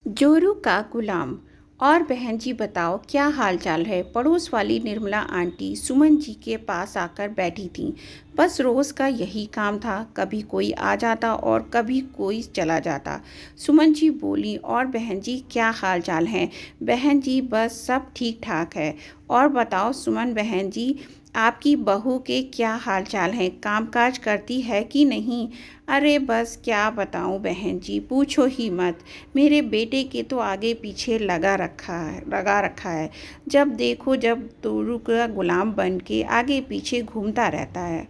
जोरू का गुलाम। और बहन जी बताओ क्या हाल चाल है। पड़ोस वाली निर्मला आंटी सुमन जी के पास आकर बैठी थीं। बस रोज़ का यही काम था, कभी कोई आ जाता और कभी कोई चला जाता। सुमन जी बोली, और बहन जी क्या हाल चाल है। बहन जी बस सब ठीक ठाक है। और बताओ सुमन बहन जी, आपकी बहू के क्या हाल चाल हैं, कामकाज करती है कि नहीं। अरे बस क्या बताऊं बहन जी, पूछो ही मत। मेरे बेटे के तो आगे पीछे लगा रखा है। जब देखो जब तोरू का गुलाम बन के आगे पीछे घूमता रहता है।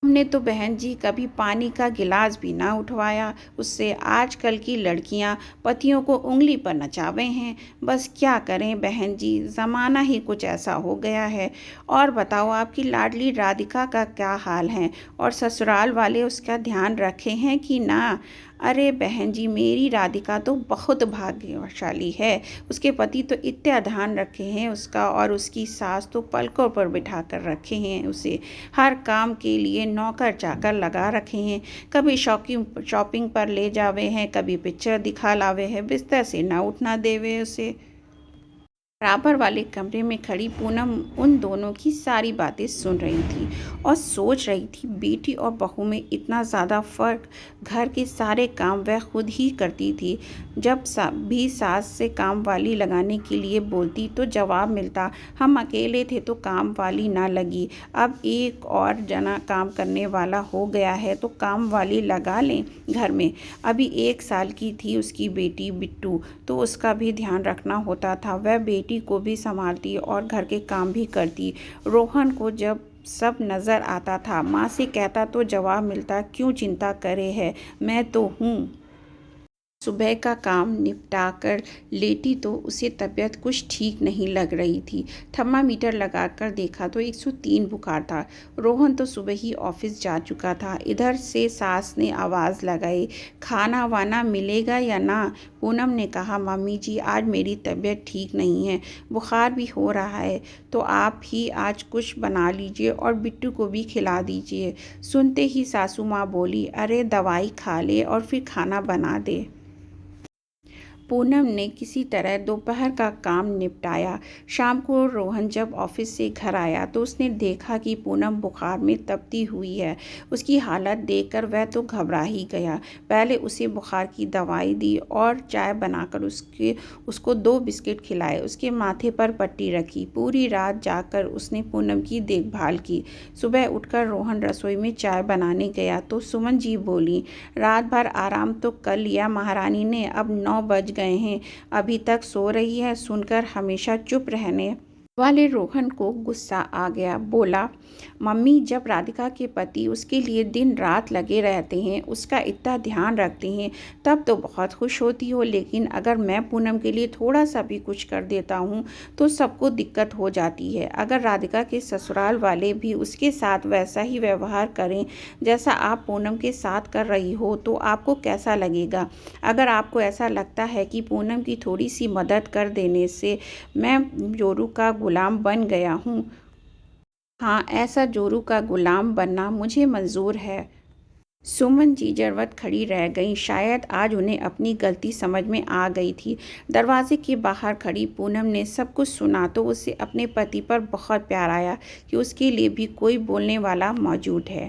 हमने तो बहन जी कभी पानी का गिलास भी ना उठवाया उससे। आजकल की लड़कियां पतियों को उंगली पर नचावे हैं। बस क्या करें बहन जी, ज़माना ही कुछ ऐसा हो गया है। और बताओ आपकी लाडली राधिका का क्या हाल है, और ससुराल वाले उसका ध्यान रखे हैं कि ना। अरे बहन जी, मेरी राधिका तो बहुत भाग्यशाली है। उसके पति तो इतना ध्यान रखे हैं उसका, और उसकी सास तो पलकों पर बिठा कर रखे हैं उसे। हर काम के लिए नौकर चाकर लगा रखे हैं। कभी शॉपिंग पर ले जावे हैं, कभी पिक्चर दिखा लावे हैं, बिस्तर से ना उठना देवे उसे। बराबर वाले कमरे में खड़ी पूनम उन दोनों की सारी बातें सुन रही थी और सोच रही थी, बेटी और बहू में इतना ज़्यादा फ़र्क। घर के सारे काम वह खुद ही करती थी। जब भी सास से काम वाली लगाने के लिए बोलती तो जवाब मिलता, हम अकेले थे तो काम वाली ना लगी, अब एक और जना काम करने वाला हो गया है तो काम वाली लगा लें घर में। अभी 1 साल की थी उसकी बेटी बिट्टू, तो उसका भी ध्यान रखना होता था। वह बेटी को भी संभालती और घर के काम भी करती। रोहन को जब सब नज़र आता था, माँ से कहता तो जवाब मिलता, क्यों चिंता करे है, मैं तो हूँ। सुबह का काम निपटाकर लेटी तो उसे तबीयत कुछ ठीक नहीं लग रही थी। थर्मामीटर लगाकर देखा तो 103 बुखार था। रोहन तो सुबह ही ऑफिस जा चुका था। इधर से सास ने आवाज़ लगाई, खाना वाना मिलेगा या ना। पूनम ने कहा, मम्मी जी आज मेरी तबीयत ठीक नहीं है, बुखार भी हो रहा है, तो आप ही आज कुछ बना लीजिए और बिट्टू को भी खिला दीजिए। सुनते ही सासू माँ बोली, अरे दवाई खा ले और फिर खाना बना दे। पूनम ने किसी तरह दोपहर का काम निपटाया। शाम को रोहन जब ऑफिस से घर आया तो उसने देखा कि पूनम बुखार में तपती हुई है। उसकी हालत देखकर वह तो घबरा ही गया। पहले उसे बुखार की दवाई दी और चाय बनाकर उसको 2 बिस्किट खिलाए। उसके माथे पर पट्टी रखी। पूरी रात जाकर उसने पूनम की देखभाल की। सुबह उठकर रोहन रसोई में चाय बनाने गया तो सुमन जी बोली, रात भर आराम तो कर लिया महारानी ने, अब 9 बज गए हैं, अभी तक सो रही है। सुनकर हमेशा चुप रहने वाले रोहन को गुस्सा आ गया। बोला, मम्मी जब राधिका के पति उसके लिए दिन रात लगे रहते हैं, उसका इतना ध्यान रखते हैं, तब तो बहुत खुश होती हो, लेकिन अगर मैं पूनम के लिए थोड़ा सा भी कुछ कर देता हूँ तो सबको दिक्कत हो जाती है। अगर राधिका के ससुराल वाले भी उसके साथ वैसा ही व्यवहार करें जैसा आप पूनम के साथ कर रही हो तो आपको कैसा लगेगा। अगर आपको ऐसा लगता है कि पूनम की थोड़ी सी मदद कर देने से मैं जोरू का गुलाम बन गया हूँ, हाँ ऐसा जोरू का गुलाम बनना मुझे मंजूर है। सुमन जी जरवत खड़ी रह गईं। शायद आज उन्हें अपनी गलती समझ में आ गई थी। दरवाजे के बाहर खड़ी पूनम ने सब कुछ सुना तो उसे अपने पति पर बहुत प्यार आया कि उसके लिए भी कोई बोलने वाला मौजूद है।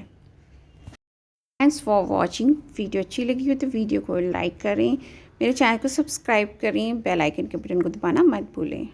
Thanks for watching. वीडियो अच्छी लगी हो तो वीडियो को लाइक करें, मेरे चैनल को सब्सक्राइब करें, बेल आइकन के बटन को दबाना मत भूलें।